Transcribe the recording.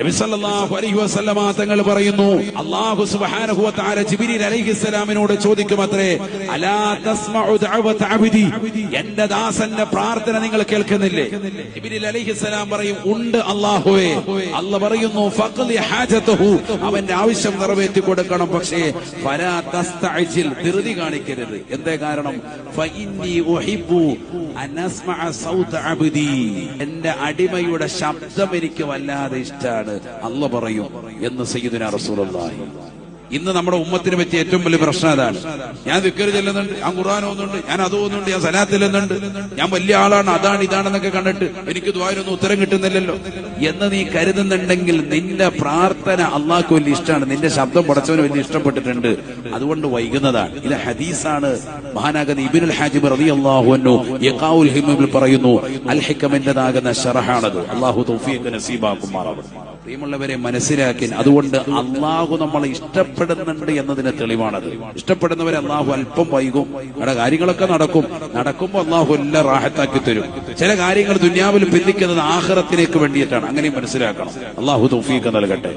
നബി സല്ലല്ലാഹു അലൈഹി വസല്ലമ തങ്ങൾ പറയുന്നു, അല്ലാഹു സുബ്ഹാനഹു വ തആല ജിബ്രീൽ അലൈഹിസ്സലാമിനോട് ചോദിക്കുമത്രേ, അലാ തസ്മഉ ദഅവത അബ്ദി, എന്റെ ദാസന്റെ പ്രാർത്ഥന നിങ്ങൾ കേൾക്കുന്നില്ലേ? ജിബ്രീൽ അലൈഹിസ്സലാം പറയും, ഉണ്ട് അല്ലാഹുവേ. അല്ലാഹു പറയുന്നു, ഫഖ്ലി ഹാജതഹു, അവന്റെ ആവശ്യം നിറവേറ്റി കൊടുക്കണം. പക്ഷേ ഫലാ തസ്തഅജിൽ, ധൃതി കാണിക്കരുത്. എന്തേ കാരണം? ഫഇന്നി ഉഹിബ്ബു അൻ അസ്മഅ സൗത അബ്ദി, എന്റെ അടിമയുടെ ശബ്ദം എനിക്ക് വല്ലാതെ ഇഷ്ടമാണ് അല്ലാഹു പറയും എന്ന് സയ്യിദുനാ റസൂലുള്ളാഹി. ഇന്ന് നമ്മുടെ ഉമ്മത്തിന് പറ്റിയ ഏറ്റവും വലിയ പ്രശ്നം അതാണ്. ഞാൻ ദിക്റ് ചെല്ലുന്നുണ്ട്, ഞാൻ ഖുർആൻ ഓതുന്നുണ്ട്, ഞാൻ അത് ഓതുന്നുണ്ട്, ഞാൻ സലാത്ത് ചെല്ലുന്നുണ്ട്, ഞാൻ വലിയ ആളാണ്, അതാണ് ഇതാണെന്നൊക്കെ കണ്ടിട്ട് എനിക്ക് ദുആനൊന്നും ഉത്തരം കിട്ടുന്നില്ലല്ലോ എന്ന് നീ കരുതുന്നുണ്ടെങ്കിൽ നിന്റെ പ്രാർത്ഥന അള്ളാഹ്ക്ക് വലിയ ഇഷ്ടമാണ്, നിന്റെ ശബ്ദം പടച്ചവന് വലിയ ഇഷ്ടപ്പെട്ടിട്ടുണ്ട്, അതുകൊണ്ട് വൈകുന്നതാണ്. ഇത് ഹദീസാണ്. മഹാനാകുന്ന ഇബ്നുൽ ഹാജിബ് റളിയല്ലാഹു അൻഹു ഇഖാഉൽ ഹിമ്മിൽ പറയുന്നു, അൽ ഹിക്കമിന്റേതാകുന്ന ശറഹാണത്. അല്ലാഹു തൗഫീഖ് നസീബാക്കുമാറാവട്ടെ. പ്രിയമുള്ളവരെ, മനസ്സിലാക്കി. അതുകൊണ്ട് അള്ളാഹു നമ്മളെ ഇഷ്ടപ്പെടുന്നുണ്ട് എന്നതിന് തെളിവാണത്. ഇഷ്ടപ്പെടുന്നവരെ അള്ളാഹു അല്പം വൈകും, അവിടെ കാര്യങ്ങളൊക്കെ നടക്കുമ്പോ അള്ളാഹു എല്ലാം റാഹത്താക്കി തരും. ചില കാര്യങ്ങൾ ദുനിയാവിൽ പിന്തിക്കുന്നത് ആഖിറത്തിലേക്ക് വേണ്ടിയിട്ടാണ്. അങ്ങനെയും മനസ്സിലാക്കണം. അള്ളാഹു തൗഫീഖ് നൽകട്ടെ.